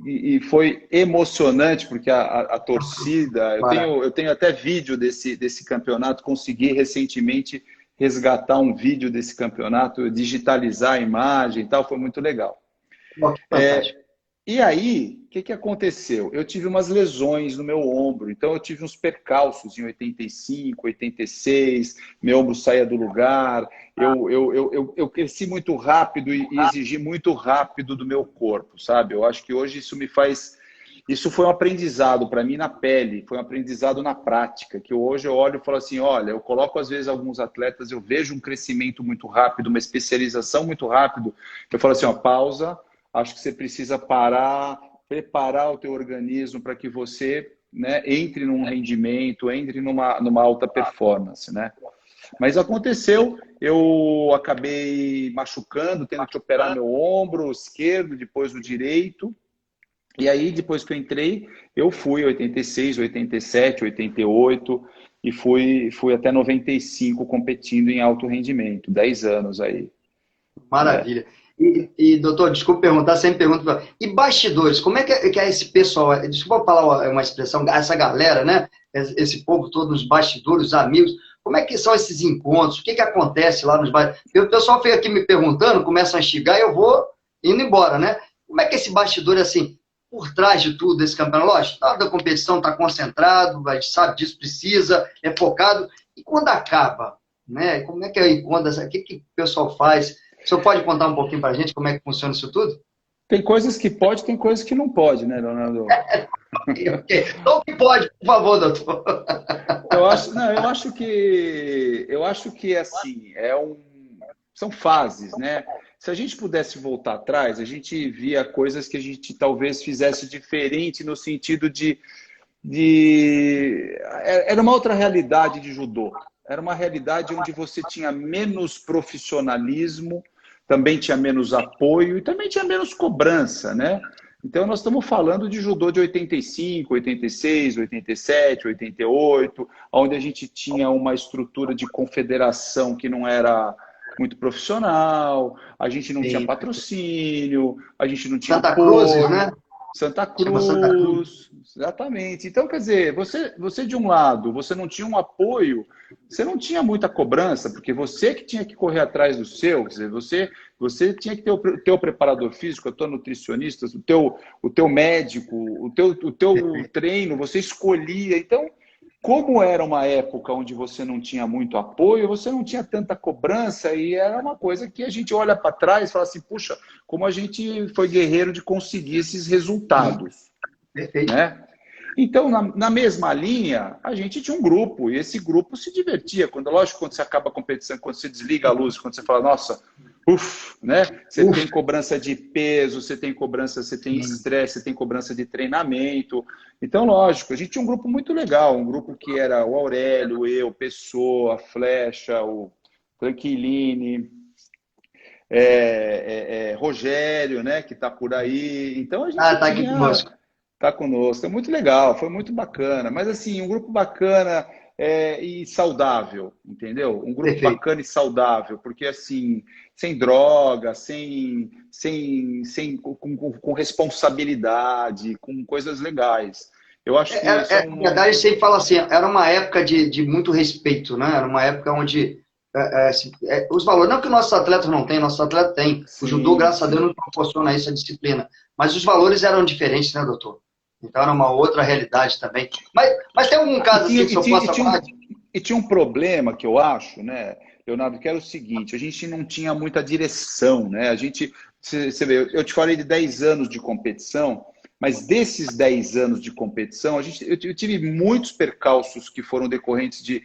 E foi emocionante, porque a torcida... Eu tenho até vídeo desse campeonato, consegui recentemente resgatar um vídeo desse campeonato, digitalizar a imagem e tal, foi muito legal. E aí, o que aconteceu? Eu tive umas lesões no meu ombro, então eu tive uns percalços em 85, 86, meu ombro saía do lugar, eu cresci muito rápido e exigi muito rápido do meu corpo, sabe? Eu acho que hoje isso foi um aprendizado para mim na pele, foi um aprendizado na prática, que hoje eu olho e falo assim, olha, eu coloco às vezes alguns atletas, eu vejo um crescimento muito rápido, uma especialização muito rápido, eu falo assim, ó, pausa. Acho que você precisa parar, preparar o teu organismo para que você, né, entre num rendimento, entre numa alta performance, né? Mas aconteceu, eu acabei machucando, tendo que operar meu ombro esquerdo, depois o direito. E aí, depois que eu entrei, eu fui 86, 87, 88 e fui até 95 competindo em alto rendimento, 10 anos aí. Maravilha. Doutor, desculpa perguntar, sempre pergunto. E bastidores, como é que é esse pessoal? Desculpa falar uma expressão, essa galera, né? Esse povo todo nos bastidores, os amigos. Como é que são esses encontros? O que acontece lá nos bastidores? O pessoal fica aqui me perguntando, começam a instigar e eu vou indo embora, né? Como é que esse bastidor, assim, por trás de tudo desse campeonato? Lógico, na hora da competição está concentrado, a gente sabe disso, precisa, é focado. E quando acaba? né? Como é que é aí, o que o pessoal faz? O senhor pode contar um pouquinho para a gente como é que funciona isso tudo? Tem coisas que pode, tem coisas que não pode, né, Leonardo? Ok. Então, o que pode, por favor, doutor? Eu acho, não, eu acho que assim, são fases, né? Se a gente pudesse voltar atrás, a gente via coisas que a gente talvez fizesse diferente no sentido era uma outra realidade de judô. Era uma realidade onde você tinha menos profissionalismo, também tinha menos apoio e também tinha menos cobrança, né? Então, nós estamos falando de judô de 85, 86, 87, 88, onde a gente tinha uma estrutura de confederação que não era muito profissional, a gente não tinha Sim. patrocínio, a gente não tinha Santa Cruzes, apoio. né? Santa Chama Santa Cruz. Cruz, exatamente. Então, quer dizer, você de um lado, você não tinha um apoio, você não tinha muita cobrança, porque você que tinha que correr atrás do seu, quer dizer, você tinha que ter o teu preparador físico, a tua nutricionista, o teu médico, o teu treino, você escolhia. Então, como era uma época onde você não tinha muito apoio, você não tinha tanta cobrança e era uma coisa que a gente olha para trás e fala assim, puxa, como a gente foi guerreiro de conseguir esses resultados, Perfeito. né? Então, na mesma linha, a gente tinha um grupo, e esse grupo se divertia. Lógico, quando você acaba a competição, quando você desliga a luz, quando você fala, nossa, né? Você tem cobrança de peso, você tem cobrança, você tem estresse, você tem cobrança de treinamento. Então, lógico, a gente tinha um grupo muito legal, um grupo que era o Aurélio, eu, Pessoa, Flecha, o Tranquilini, Rogério, né, que está por aí. Então, a gente Tá aqui tinha... conosco. Tá conosco. É muito legal, foi muito bacana. Mas, assim, um grupo bacana e saudável, entendeu? Um grupo Perfeito. bacana e saudável, porque, assim, sem droga, com responsabilidade, com coisas legais. Eu acho que Na verdade, a gente sempre fala assim, era uma época de muito respeito, né? Era uma época onde os valores, não que nossos atletas não têm, nossos atletas têm. O judô, Sim, graças a Deus, sim. nos proporciona isso, a disciplina. Mas os valores eram diferentes, né, doutor? Então era uma outra realidade também. Mas tem algum E caso tinha, assim que o e senhor tinha, e possa tinha falar? um, e tinha um problema que eu acho, né, Leonardo, que era o seguinte, a gente não tinha muita direção, né? Você vê, eu te falei de 10 anos de competição, mas desses 10 anos de competição, eu tive muitos percalços que foram decorrentes de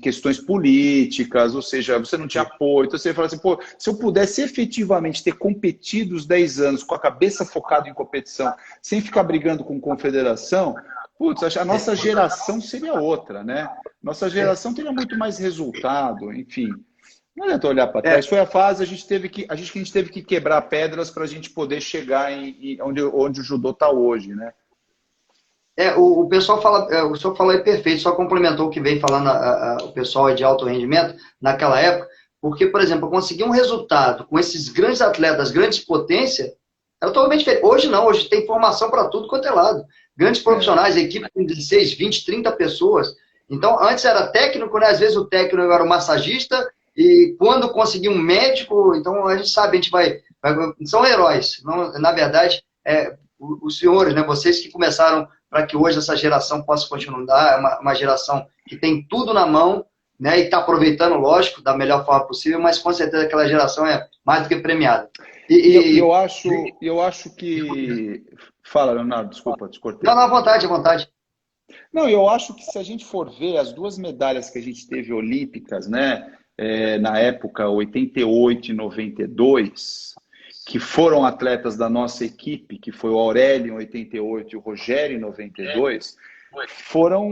questões políticas, ou seja, você não tinha apoio. Então você fala assim, pô, se eu pudesse efetivamente ter competido os 10 anos com a cabeça focada em competição, sem ficar brigando com confederação, putz, a nossa geração seria outra, né? Nossa geração teria muito mais resultado, enfim. Não adianta olhar para É, trás. Foi a fase, a gente teve que quebrar pedras para a gente poder chegar onde o judô está hoje, né? o pessoal fala, o senhor falou é perfeito, só complementou o que vem falando o pessoal aí de alto rendimento naquela época, porque, por exemplo, conseguir um resultado com esses grandes atletas, grandes potências, é totalmente diferente. Hoje não, hoje tem formação para tudo quanto é lado. Grandes É, profissionais, equipe com 16, 20, 30 pessoas. Então, antes era técnico, né? Às vezes o técnico era o massagista, e quando conseguir um médico, então a gente sabe, a gente são heróis. Não, na verdade, os senhores, né? Vocês que começaram para que hoje essa geração possa continuar, uma geração que tem tudo na mão, né, e está aproveitando, lógico, da melhor forma possível, mas com certeza aquela geração é mais do que premiada. e eu E, acho, eu acho que. Fala, Leonardo, desculpa, te não, cortei. não, à vontade, à vontade. Não, eu acho que se a gente for ver as duas medalhas que a gente teve olímpicas, né, na época 88 e 92, que foram atletas da nossa equipe, que foi o Aurélio em 88 e o Rogério em 92, foram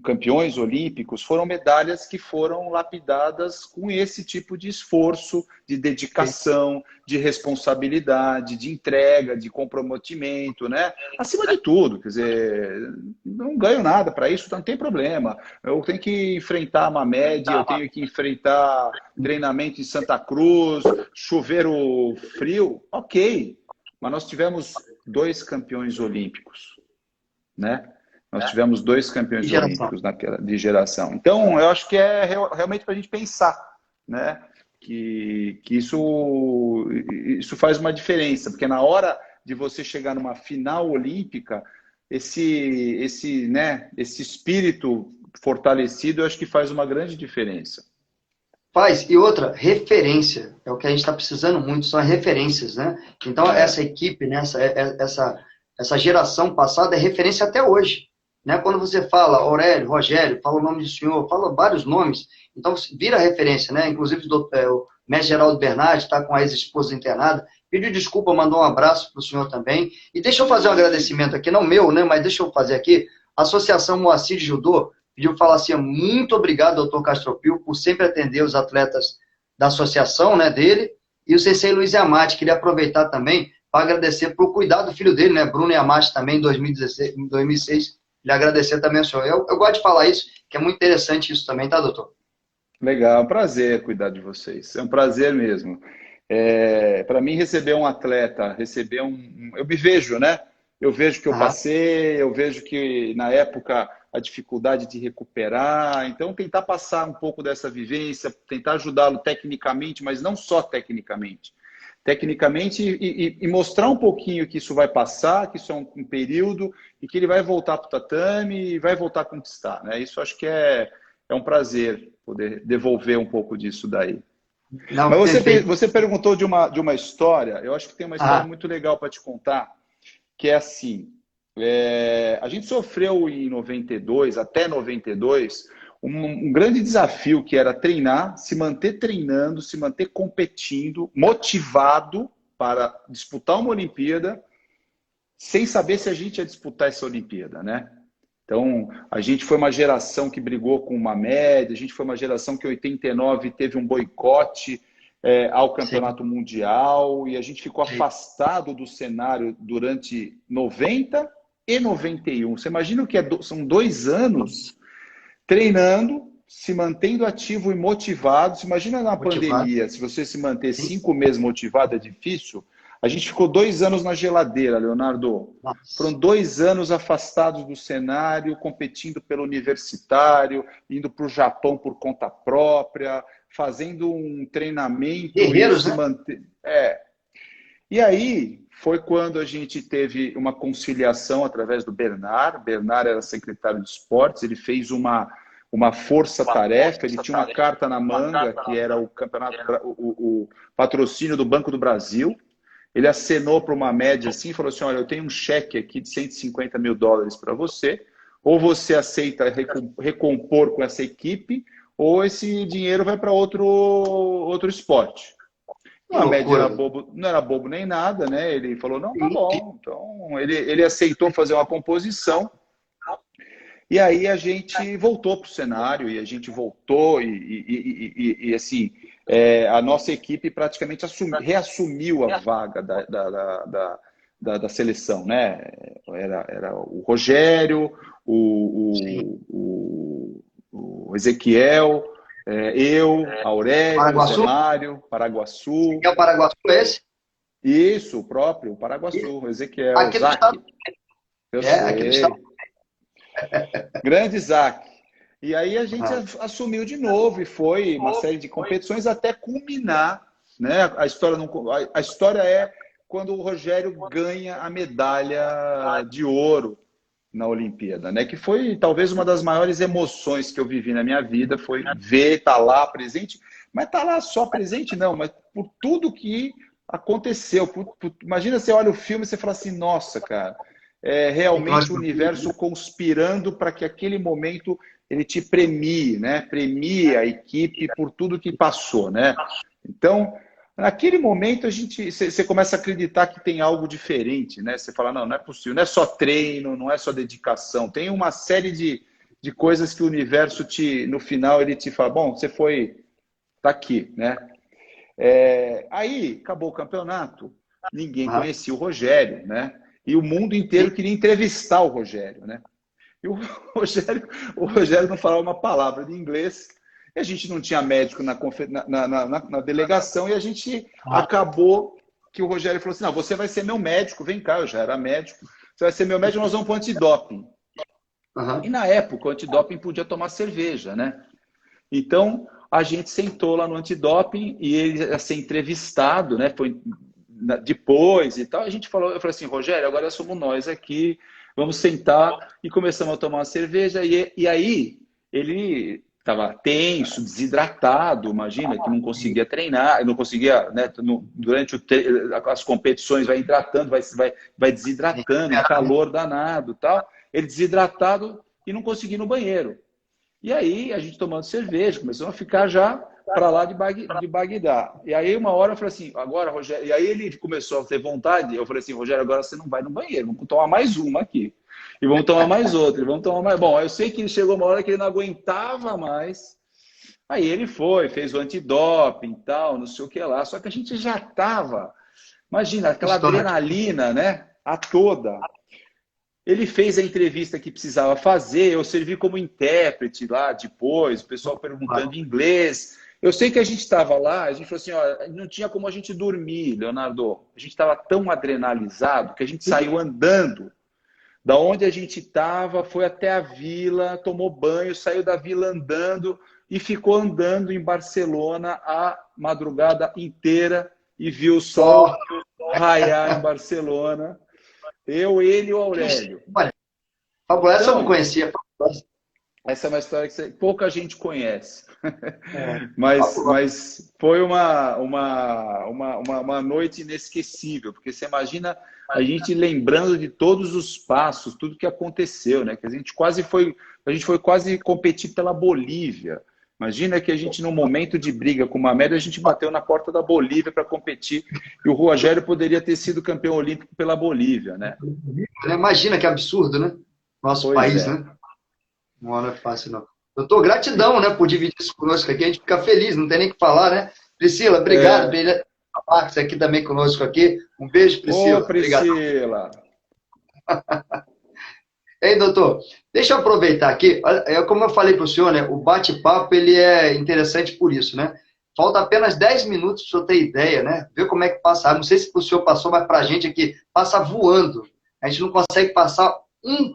campeões olímpicos, foram medalhas que foram lapidadas com esse tipo de esforço, de dedicação, de responsabilidade, de entrega, de comprometimento, né? Acima de tudo, quer dizer, não ganho nada para isso, não tem problema. Eu tenho que enfrentar a Mamed, eu tenho que enfrentar treinamento em Santa Cruz, chuveiro frio, ok. Mas nós tivemos 2 campeões olímpicos, né? Nós tivemos 2 campeões Geração. olímpicos de geração. Então, eu acho que é realmente para a gente pensar, né? Que isso faz uma diferença, porque na hora de você chegar numa final olímpica, esse espírito fortalecido, eu acho que faz uma grande diferença. Faz. E outra, referência. É o que a gente está precisando muito, são as referências, né? Então, É, essa equipe, né, essa geração passada é referência até hoje. Né? Quando você fala Aurélio, Rogério, fala o nome do senhor, fala vários nomes, então vira referência, né? Inclusive o mestre Geraldo Bernardi está com a ex-esposa internada, pediu desculpa, mandou um abraço para o senhor também. E deixa eu fazer um agradecimento aqui, não meu, né? Mas deixa eu fazer aqui. A Associação Moacir de Judô pediu falar assim, muito obrigado, doutor Castropil, por sempre atender os atletas da associação, né, dele, e o Sensei Luiz Yamate, queria aproveitar também para agradecer por cuidar do filho dele, né, Bruno Yamate, também em 2016, em 2006, ele agradecer também ao senhor. Eu gosto de falar isso, que é muito interessante isso também, tá, doutor? legal, é um prazer cuidar de vocês. É um prazer mesmo. Para mim, receber um atleta, receber eu me vejo, né? Eu vejo que eu Aham, passei, eu vejo que na época a dificuldade de recuperar. Então, tentar passar um pouco dessa vivência, tentar ajudá-lo tecnicamente, mas não só tecnicamente. Tecnicamente e mostrar um pouquinho que isso vai passar, que isso é um período e que ele vai voltar para o tatame e vai voltar a conquistar, né? Isso acho que é um prazer poder devolver um pouco disso daí. Mas não, perfeito. você perguntou de uma história, eu acho que tem uma história Aham, muito legal para te contar, que é assim, a gente sofreu em 92, até 92, um grande desafio que era treinar, se manter treinando, se manter competindo, motivado para disputar uma Olimpíada, sem saber se a gente ia disputar essa Olimpíada, né? Então, a gente foi uma geração que brigou com uma média, a gente foi uma geração que em 89 teve um boicote ao sim, campeonato mundial e a gente ficou sim. afastado do cenário durante 90 e 91. Você imagina o que são 2 anos treinando, se mantendo ativo e motivado. Você imagina na Motivado. pandemia, se você se manter Sim. 5 meses motivado é difícil. A gente ficou 2 anos na geladeira, Leonardo. Foram Nossa. 2 anos afastados do cenário, competindo pelo universitário, indo para o Japão por conta própria, fazendo um treinamento e Guerreiros, se né? manter. E aí foi quando a gente teve uma conciliação através do Bernard. Bernard era secretário de esportes, ele fez uma força-tarefa, ele tinha uma carta na manga, que era o campeonato, o patrocínio do Banco do Brasil. Ele acenou para uma média assim e falou assim: olha, eu tenho um cheque aqui de US$ 150 mil para você, ou você aceita recompor com essa equipe, ou esse dinheiro vai para outro esporte. Que A média loucura. não era bobo nem nada, né? Ele falou, não, tá bom. Então, ele aceitou fazer uma composição. E aí a gente voltou para o cenário, e a gente voltou, e assim, a nossa equipe praticamente reassumiu a vaga da seleção, né? Era o Rogério, Sim. o Ezequiel, eu, Aurélio, Zé Paraguaçu? Mário, Paraguaçu. É o Paraguaçu esse? Isso, o próprio, o Paraguaçu, o Ezequiel, o Aqui do estado. Zac, eu Aqui do estado. sei. Grande Zac. E aí a gente Aham. assumiu de novo e foi uma série de competições até culminar, né? A história não, a história é quando o Rogério ganha a medalha de ouro na Olimpíada, né? Que foi talvez uma das maiores emoções que eu vivi na minha vida, foi ver, estar lá presente, mas estar lá só presente não, mas por tudo que aconteceu. Imagina você olha o filme e você fala assim, nossa, cara, é realmente o universo conspirando para que aquele momento ele te premie, né? Premie a equipe por tudo que passou, né? Então, naquele momento você começa a acreditar que tem algo diferente, né? Você fala, não, não é possível, não é só treino, não é só dedicação, tem uma série de coisas que o universo no final ele te fala, bom, você tá aqui, né? Aí acabou o campeonato, ninguém Aham. conhecia o Rogério, né? E o mundo inteiro Sim. queria entrevistar o Rogério, né? E o Rogério não falava uma palavra de inglês, e a gente não tinha médico na delegação, e a gente Aham. acabou que o Rogério falou assim: não, você vai ser meu médico, vem cá, eu já era médico, você vai ser meu médico, nós vamos para o antidoping. E Aham. na época, o antidoping podia tomar cerveja, né? Então, a gente sentou lá no antidoping e ele ia ser entrevistado, né? Foi depois e tal. A gente falou, eu falei assim, Rogério, agora somos nós aqui, vamos sentar e começamos a tomar uma cerveja. E aí ele estava tenso, desidratado, imagina, que não conseguia treinar, não conseguia, né, durante as competições vai hidratando, vai desidratando, um calor danado, tal. Ele desidratado e não conseguia ir no banheiro. E aí a gente tomando cerveja, começou a ficar já para lá de Bagdá. E aí uma hora eu falei assim, agora, Rogério, e aí ele começou a ter vontade, eu falei assim, Rogério, agora você não vai no banheiro, vamos tomar mais uma aqui. E vamos tomar mais outra, e vamos tomar mais. Bom, eu sei que ele chegou uma hora que ele não aguentava mais. Aí ele foi, fez o antidoping e tal, não sei o que lá. Só que a gente já estava, imagina, aquela adrenalina, né? A toda. Ele fez a entrevista que precisava fazer, eu servi como intérprete lá depois, o pessoal perguntando em inglês. Eu sei que a gente estava lá, a gente falou assim, ó, não tinha como a gente dormir, Leonardo. A gente estava tão adrenalizado que a gente saiu andando. Da onde a gente estava, foi até a vila, tomou banho, saiu da vila andando e ficou andando em Barcelona a madrugada inteira e viu o sol raiar em Barcelona. Eu, ele e o Aurélio. Olha, essa eu não conhecia. Essa é uma história que pouca gente conhece. Mas foi uma noite inesquecível, porque você imagina a gente lembrando de todos os passos, tudo que aconteceu, né? Que a gente foi quase competir pela Bolívia. Imagina que a gente, num momento de briga com uma média, a gente bateu na porta da Bolívia para competir e o Rogério poderia ter sido campeão olímpico pela Bolívia, né? Imagina que absurdo, né? Nosso Pois país, é. né? Não é fácil, não. Doutor, gratidão, né, por dividir isso conosco aqui. A gente fica feliz, não tem nem o que falar, né? Priscila, obrigado. Marcos aqui também conosco aqui. Um beijo, Priscila. Ô, Priscila. Ei, doutor, deixa eu aproveitar aqui. Como eu falei para o senhor, né, o bate-papo ele é interessante por isso, né? Falta apenas 10 minutos para o senhor ter ideia, né? Ver como é que passa. Não sei se o senhor passou, mas para a gente aqui passa voando. A gente não consegue passar um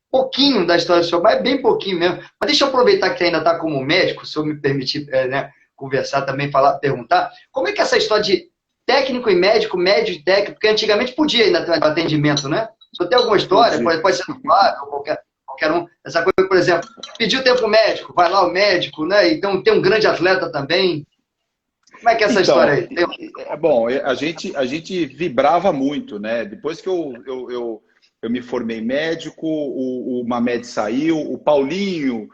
pouquinho da história do senhor, mas é bem pouquinho mesmo. Mas deixa eu aproveitar que você ainda está como médico, se eu me permitir né, conversar também, perguntar, como é que é essa história de técnico e médico, médio e técnico, porque antigamente podia ainda ter atendimento, né? Se tem alguma história, pode ser do Flávio, ou qualquer um, essa coisa, por exemplo, pediu tempo médico, vai lá o médico, né? Então tem um grande atleta também. Como é que é essa história aí? Bom, a gente vibrava muito, né? Depois que eu me formei médico, o Mamed saiu, o Paulinho,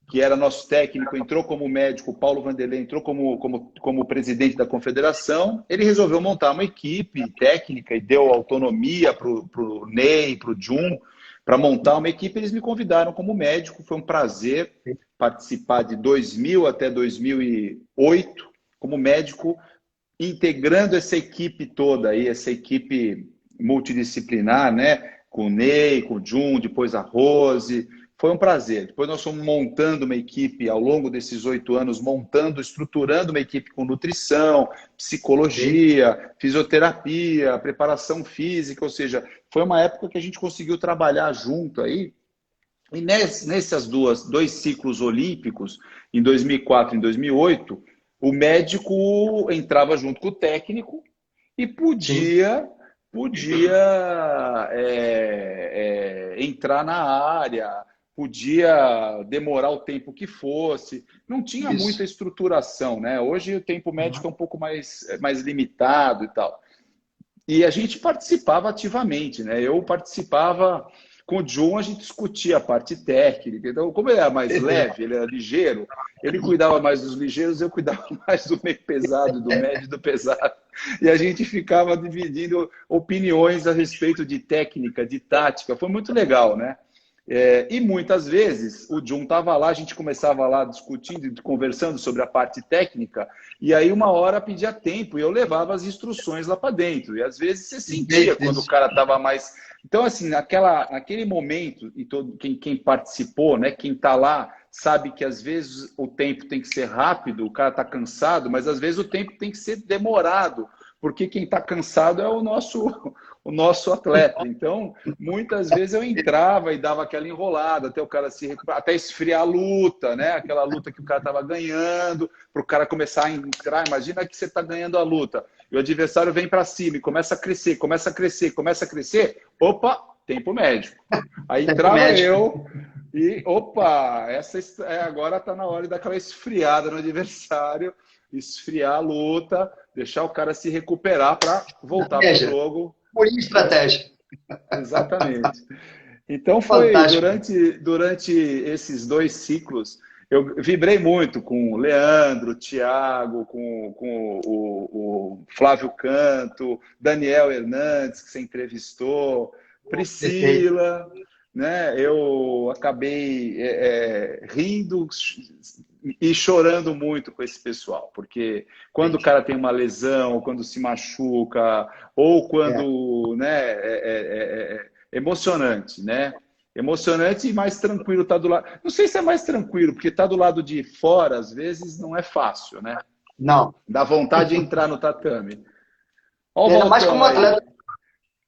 que era nosso técnico, entrou como médico, o Paulo Vanderlei entrou como presidente da confederação. Ele resolveu montar uma equipe técnica e deu autonomia para o Ney, para o Jun, para montar uma equipe. Eles me convidaram como médico, foi um prazer participar de 2000 até 2008 como médico, integrando essa equipe toda aí, essa equipe multidisciplinar, né? Com o Ney, com o Jun, depois a Rose. Foi um prazer. Depois nós fomos montando uma equipe ao longo desses 8 anos, estruturando uma equipe com nutrição, psicologia, fisioterapia, preparação física, ou seja, foi uma época que a gente conseguiu trabalhar junto aí. E nesses dois ciclos olímpicos, em 2004 e em 2008, o médico entrava junto com o técnico e podia entrar na área, podia demorar o tempo que fosse, não tinha muita estruturação, né? Hoje o tempo médico é um pouco mais limitado e tal. E a gente participava ativamente, né? Eu participava com o John, a gente discutia a parte técnica. Então, como ele era mais leve, ele era ligeiro, ele cuidava mais dos ligeiros, eu cuidava mais do meio pesado, do médio e do pesado. E a gente ficava dividindo opiniões a respeito de técnica, de tática. Foi muito legal, né? E muitas vezes o John estava lá, a gente começava lá discutindo, conversando sobre a parte técnica, e aí uma hora pedia tempo e eu levava as instruções lá para dentro. E às vezes você sentia quando o cara estava mais... Então, assim, naquele momento, e quem participou, né, quem está lá, sabe que às vezes o tempo tem que ser rápido, o cara está cansado, mas às vezes o tempo tem que ser demorado, porque quem está cansado é o nosso atleta. Então, muitas vezes eu entrava e dava aquela enrolada até o cara se recuperar, até esfriar a luta, né? Aquela luta que o cara estava ganhando, para o cara começar a entrar. Imagina que você está ganhando a luta e o adversário vem para cima e começa a crescer, começa a crescer. Opa, tempo médico. Aí entrava eu, E, opa, agora está na hora daquela esfriada no adversário, esfriar a luta, deixar o cara se recuperar para voltar para o jogo. Por estratégia. Exatamente. Então foi Fantástico. durante esses 2 ciclos, eu vibrei muito com o Leandro, o Thiago, com o Flávio Canto, Daniel Hernandes, que você entrevistou, Priscila, né? Eu acabei rindo e chorando muito com esse pessoal, porque quando o cara tem uma lesão, ou quando se machuca, ou quando, né, emocionante, né? Emocionante e mais tranquilo tá do lado. Não sei se é mais tranquilo, porque tá do lado de fora, às vezes, não é fácil, né? Não. Dá vontade de entrar no tatame. Ainda mais como atleta.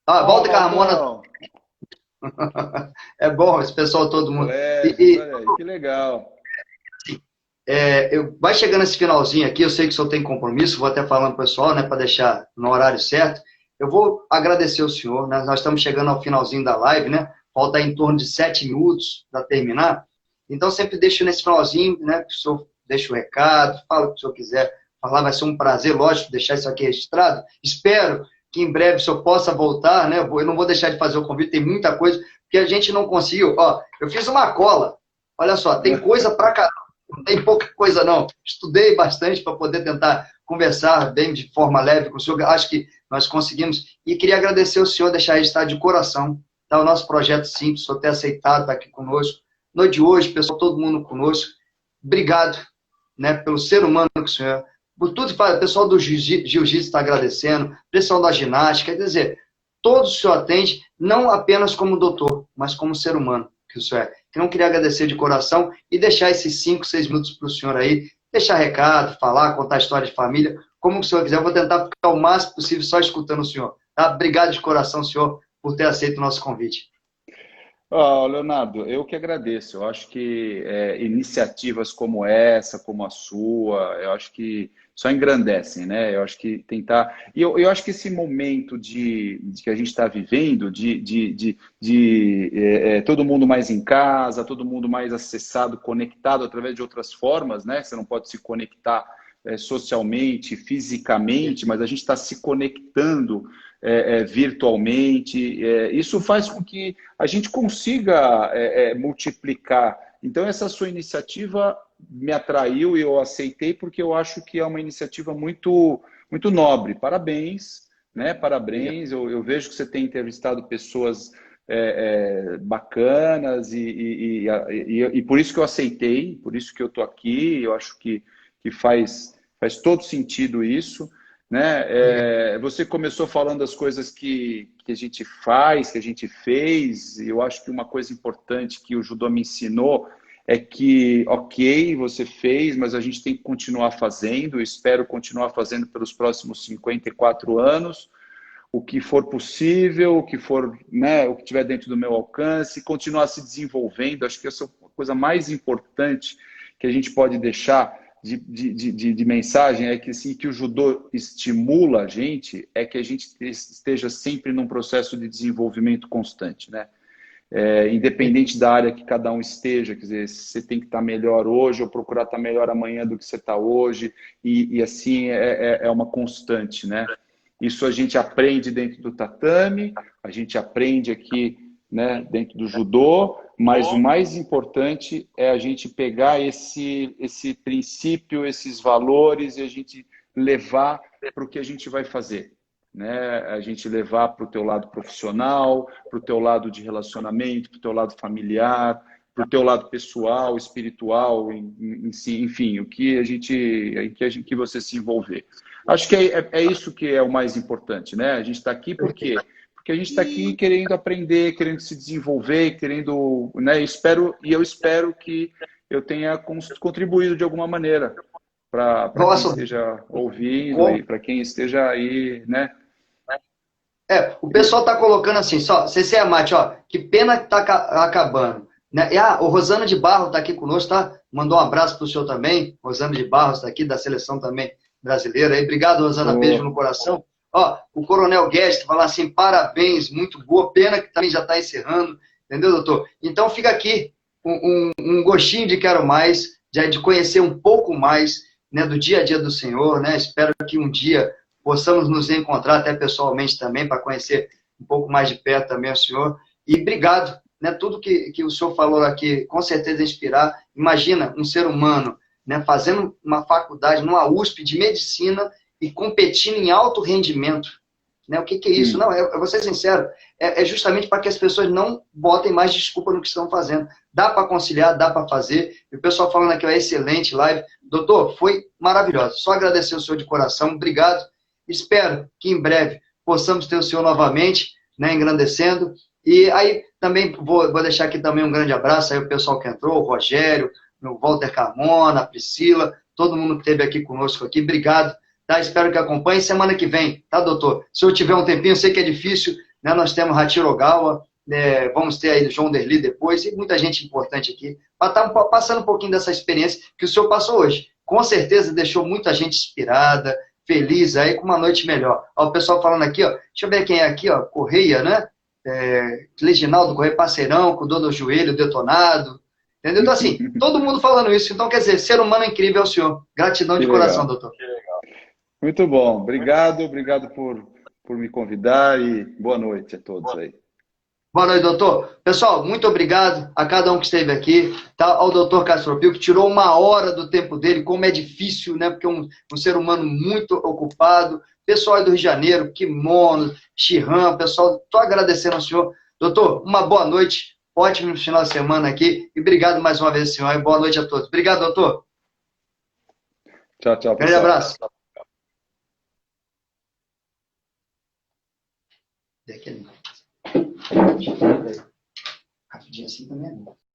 Volta Carmona. É bom, esse pessoal todo mundo. Olha aí, que legal. Vai chegando esse finalzinho aqui, eu sei que o senhor tem compromisso, vou até falando para o pessoal, né, para deixar no horário certo. Eu vou agradecer o senhor, né? Nós estamos chegando ao finalzinho da live, né? Falta em torno de 7 minutos para terminar. Então, sempre deixo nesse finalzinho, né? Que o senhor deixa o recado, fala o que o senhor quiser falar. Vai ser um prazer, lógico, deixar isso aqui registrado. Espero que em breve o senhor possa voltar, né? Eu não vou deixar de fazer o convite, tem muita coisa, porque a gente não conseguiu. Ó, eu fiz uma cola. Olha só, tem coisa para caramba. Não tem pouca coisa, não. Estudei bastante para poder tentar conversar bem de forma leve com o senhor. Acho que nós conseguimos. E queria agradecer ao senhor, deixar registrado de coração, tá? O nosso projeto simples, o senhor ter aceitado estar aqui conosco. Noite de hoje, pessoal, todo mundo conosco. Obrigado, né, pelo ser humano que o senhor é. Por tudo que faz. O pessoal do jiu-jitsu está agradecendo, o pessoal da ginástica. Quer dizer, todos o senhor atende, não apenas como doutor, mas como ser humano que o senhor é. Então, eu queria agradecer de coração e deixar esses 5, 6 minutos para o senhor aí, deixar recado, falar, contar história de família, como o senhor quiser. Eu vou tentar ficar o máximo possível só escutando o senhor. Tá? Obrigado de coração, senhor, por ter aceito o nosso convite. Leonardo, eu que agradeço. Eu acho que iniciativas como essa, como a sua, eu acho que só engrandecem, né? Eu acho que tentar. E eu acho que esse momento de que a gente está vivendo, de todo mundo mais em casa, todo mundo mais acessado, conectado através de outras formas, né? Você não pode se conectar socialmente, fisicamente, mas a gente está se conectando virtualmente. Isso faz com que a gente consiga multiplicar. Então, essa sua iniciativa me atraiu e eu aceitei porque eu acho que é uma iniciativa muito, muito nobre. Parabéns, né? Parabéns. Eu vejo que você tem entrevistado pessoas bacanas e por isso que eu aceitei, por isso que eu estou aqui. Eu acho que faz todo sentido isso. Né? Você começou falando das coisas que a gente faz, que a gente fez. Eu acho que uma coisa importante que o judô me ensinou é que, ok, você fez, mas a gente tem que continuar fazendo. Eu espero continuar fazendo pelos próximos 54 anos, o que for possível, o que for, né, o que tiver dentro do meu alcance, continuar se desenvolvendo. Acho que essa é a coisa mais importante que a gente pode deixar de mensagem, é que assim, que o judô estimula a gente, é que a gente esteja sempre num processo de desenvolvimento constante, né? Independente da área que cada um esteja, quer dizer, você tem que estar melhor hoje ou procurar estar melhor amanhã do que você está hoje, e assim é uma constante, né? Isso a gente aprende dentro do tatame, a gente aprende aqui, né, dentro do judô, mas o mais importante é a gente pegar esse princípio, esses valores e a gente levar para o que a gente vai fazer, né? A gente levar para o teu lado profissional, para o teu lado de relacionamento, para o teu lado familiar, para o teu lado pessoal, espiritual, enfim, o que que você se envolver. Acho que é isso que é o mais importante, né? A gente está aqui porque a gente está aqui querendo aprender, querendo se desenvolver, querendo, né? Eu espero que eu tenha contribuído de alguma maneira para quem esteja ouvindo e para quem esteja aí, né? O pessoal está colocando assim, só, CC Amate, ó, que pena que está acabando. Né? E o Rosana de Barros está aqui conosco, tá? Mandou um abraço para o senhor também. Rosana de Barros está aqui, da seleção também brasileira. Aí, obrigado, Rosana, beijo no coração. Ó, o Coronel Guedes fala assim, parabéns, muito boa, pena que também já está encerrando, entendeu, doutor? Então fica aqui, um gostinho de quero mais, de conhecer um pouco mais, né, do dia a dia do Senhor, né? Espero que um dia possamos nos encontrar até pessoalmente também, para conhecer um pouco mais de perto também o Senhor. E obrigado, né? Tudo que o Senhor falou aqui, com certeza inspirar. Imagina um ser humano, né, fazendo uma faculdade numa USP de medicina e competindo em alto rendimento. Né? O que é isso? Não, eu vou ser sincero, é justamente para que as pessoas não botem mais desculpa no que estão fazendo. Dá para conciliar, dá para fazer. E o pessoal falando aqui, ó, excelente live. Doutor, foi maravilhoso. Só agradecer o senhor de coração. Obrigado. Espero que em breve possamos ter o senhor novamente, né, engrandecendo. E aí também vou deixar aqui também um grande abraço aí o pessoal que entrou, o Rogério, o Walter Carmona, a Priscila, todo mundo que esteve aqui conosco aqui. Obrigado. Tá? Espero que acompanhe semana que vem, tá, doutor? Se eu tiver um tempinho, eu sei que é difícil, né? Nós temos Hachiro né? Vamos ter aí o João Derli depois, e muita gente importante aqui, para estar passando um pouquinho dessa experiência que o senhor passou hoje. Com certeza deixou muita gente inspirada, feliz aí, com uma noite melhor. Ó, o pessoal falando aqui, ó, deixa eu ver quem é aqui, ó, Correia, né? Leginaldo Correia, parceirão, com dor no joelho detonado, entendeu? Então, assim, todo mundo falando isso. Então, quer dizer, ser humano incrível é o senhor. Gratidão de coração, doutor. Muito bom. Obrigado por me convidar e boa noite a todos aí. Boa noite, doutor. Pessoal, muito obrigado a cada um que esteve aqui, tá? Ao doutor Castropil, que tirou 1 hora do tempo dele, como é difícil, né? Porque é um ser humano muito ocupado. Pessoal aí do Rio de Janeiro, Kimono, Chirram, pessoal, estou agradecendo ao senhor. Doutor, uma boa noite, ótimo final de semana aqui e obrigado mais uma vez, senhor, e boa noite a todos. Obrigado, doutor. Tchau, tchau, pessoal. Grande abraço. Rapidinho assim também é bom.